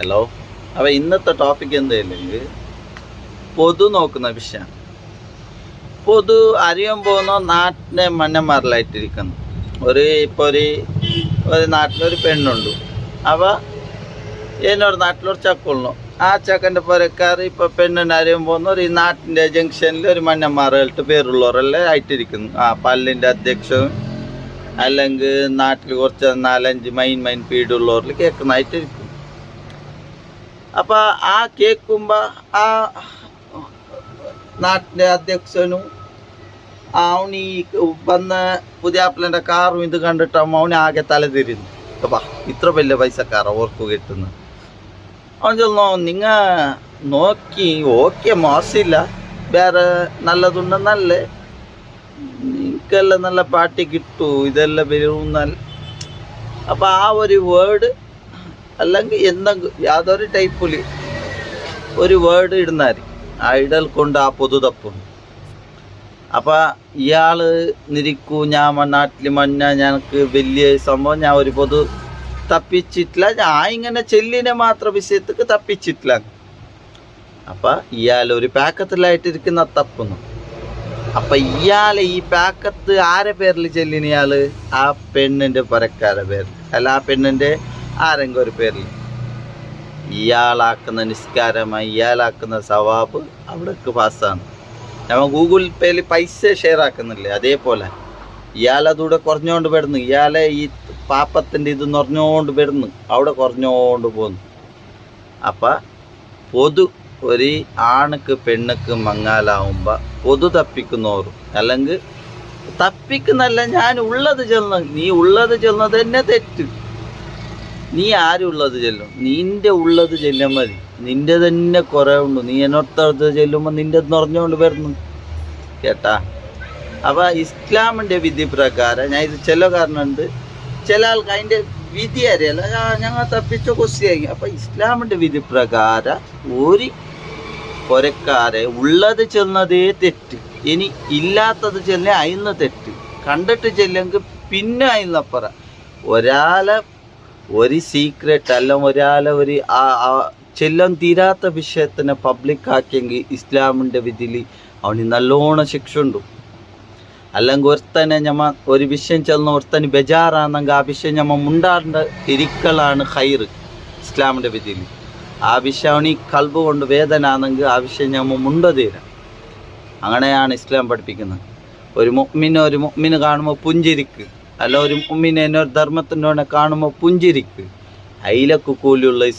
Hello. അപ്പോൾ ഇന്നത്തെ topic എന്തായില്ലെങ്കിൽ പൊതു നോക്കുന്ന വിഷയമാണ്. പൊതു അറിയാൻ പോകുന്ന നാട്ടിലെ മന്നന്മാരിലായിട്ടിരിക്കുന്നു. ഇപ്പോൾ ഒരു നാട്ടിലൊരു പെണ്ണുണ്ട്. അപ്പോൾ എന്നോട് നാട്ടിലൊരു ചക്കുള്ളു. ആ ചക്കൻ്റെ പുരക്കാർ ഇപ്പോൾ പെണ്ണിനെ അറിയാൻ പോകുന്ന ഒരു നാട്ടിൻ്റെ ജംഗ്ഷനിൽ ഒരു മന്നന്മാരായിട്ട് പേരുള്ളവരെല്ലാം ആയിട്ടിരിക്കുന്നു. പള്ളിൻ്റെ അധ്യക്ഷവും അല്ലെങ്കിൽ നാട്ടിൽ കുറച്ച് 4-5 മൈൻ പീടുള്ളവരിൽ കേൾക്കുന്നതായിട്ടിരിക്കും. അപ്പോൾ ആ കേൾക്കുമ്പോൾ ആ നാട്ടിൻ്റെ അധ്യക്ഷനും അവന് ഈ വന്ന പുതിയാപ്പിളൻ്റെ കാറും ഇത് കണ്ടിട്ടാകുമ്പോൾ അവന് ആകെ തലതിരിഞ്ഞു. അപ്പം ഇത്ര വലിയ പൈസക്കാരാണ് ഓർക്ക് കിട്ടുന്നത്. അവൻ ചൊല്ലോ നിങ്ങൾ നോക്കി ഓക്കെ മോശമില്ല, വേറെ നല്ലതുണ്ടെന്നല്ല, നിങ്ങൾക്കെല്ലാം നല്ല പാർട്ടി കിട്ടൂ, ഇതെല്ലാം വരുന്നല്ല. അപ്പം ആ ഒരു വേർഡ് അല്ലെങ്കിൽ എന്തെങ്കിലും യാതൊരു ടൈപ്പിൽ ഒരു വേർഡ് ഇടുന്നാൽ ആ ഇടൽ കൊണ്ട് ആ പൊതു തപ്പും. അപ്പം ഇയാൾ നിരിക്കൂ, ഞാൻ നാട്ടിൽ ഞങ്ങൾക്ക് വലിയ സംഭവം, ഞാൻ ഒരു പൊതു തപ്പിച്ചിട്ടില്ല, ഞാൻ ഇങ്ങനെ ചെല്ലിനെ മാത്രം വിഷയത്തേക്ക് തപ്പിച്ചിട്ടില്ല. അപ്പം ഇയാൾ ഒരു പാക്കത്തിലായിട്ടിരിക്കുന്ന തപ്പുന്നു. അപ്പം ഇയാൾ ഈ പാക്കത്ത് ആരെ പേരിൽ ചെല്ലിന്? ഇയാൾ ആ പെണ്ണിൻ്റെ പുരക്കാരുടെ പേരിൽ, അല്ല ആ പെണ്ണിൻ്റെ ആരെങ്കിലും ഒരു പേരിൽ. ഇയാളാക്കുന്ന നിസ്കാരമായി ഇയാളാക്കുന്ന സവാബ് അവിടേക്ക് പാസ്സാണ്. നമ്മൾ ഗൂഗിൾ പേയിൽ പൈസ ഷെയർ ആക്കുന്നില്ലേ, അതേപോലെ ഇയാളതൂടെ കുറഞ്ഞുകൊണ്ട് വരുന്നു. ഇയാളെ ഈ പാപ്പത്തിൻ്റെ ഇത് നിറഞ്ഞുകൊണ്ട് വരുന്നു, അവിടെ കുറഞ്ഞുകൊണ്ട് പോകുന്നു. അപ്പം പൊതു ഒരു ആണുക്ക് പെണ്ണുക്ക് മങ്ങാലാവുമ്പോൾ പൊതു തപ്പിക്കുന്നവരും, അല്ലെങ്കിൽ തപ്പിക്കുന്നല്ല, ഞാൻ ഉള്ളത് ചെല്ലുന്നത്, നീ ഉള്ളത് ചെല്ലുന്നത് തന്നെ തെറ്റ്. നീ ആരും ഉള്ളത് ചെല്ലും, നിൻ്റെ ഉള്ളത് ചെല്ലാൻ മതി. നിൻ്റെ തന്നെ കുറവുണ്ട്, നീ എന്നോടത്ത് ചെല്ലുമ്പോൾ നിൻ്റെ നിറഞ്ഞുകൊണ്ട് വരുന്നു കേട്ടാ. അപ്പോൾ ഇസ്ലാമിൻ്റെ വിധി പ്രകാരം ഞാൻ ഇത് ചില കാരണമുണ്ട്, ചില ആൾക്ക് അതിൻ്റെ വിധി അറിയാലോ, ഞങ്ങൾ തപ്പിച്ച കൊസ്റ്റിയായി. അപ്പോൾ ഇസ്ലാമിൻ്റെ വിധി പ്രകാരം ഒരു പുരക്കാരെ ഉള്ളത് ചെല്ലുന്നതേ തെറ്റ്, ഇനി ഇല്ലാത്തത് ചെല്ലിയ അതിന്ന് തെറ്റ്, കണ്ടിട്ട് ചെല്ലെങ്കിൽ പിന്നെ അതിന്നപ്പുറം ഒരാളെ ഒരു സീക്രട്ട് അല്ല, ഒരാളെ ഒരു ചെല്ലം തീരാത്ത വിഷയത്തിനെ പബ്ലിക്കാക്കിയെങ്കിൽ ഇസ്ലാമിൻ്റെ വിധിയിൽ അവന് നല്ലോണം ശിക്ഷ ഉണ്ട്. അല്ലെങ്കിൽ ഒരുത്തനെ ഞമ്മ ഒരു വിഷയം ചെല്ലുന്ന ഒരുത്തന് ബെജാറാണെങ്കിൽ ആ വിഷയം ഞമ്മ മുണ്ടാണ്ട ഇരിക്കലാണ് ഹൈറ് ഇസ്ലാമിൻ്റെ വിധിയിൽ. ആ വിഷയം അവന് ഈ കൽബ് കൊണ്ട് വേദന ആണെങ്കിൽ ആ വിഷയം ഞമ്മ മുണ്ടതീരാം. അങ്ങനെയാണ് ഇസ്ലാം പഠിപ്പിക്കുന്നത്. ഒരു മുഅ്മിന് കാണുമ്പോൾ പുഞ്ചിരിക്ക്, അല്ല ഒരു മുഅ്മിനെ എന്നൊരു ധർമ്മത്തിനോടെ കാണുമ്പോൾ പുഞ്ചിരിക്ക്, അതിലൊക്കെ കൂലിയുള്ള